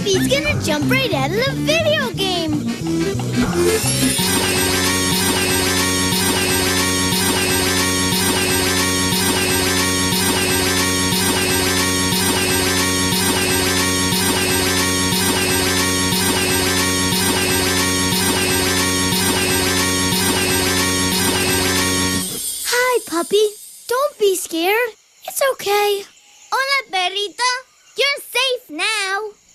Puppy's gonna jump right out of the video game. Hi, Puppy. Don't be scared. It's okay. Hola, perrito. You're safe now.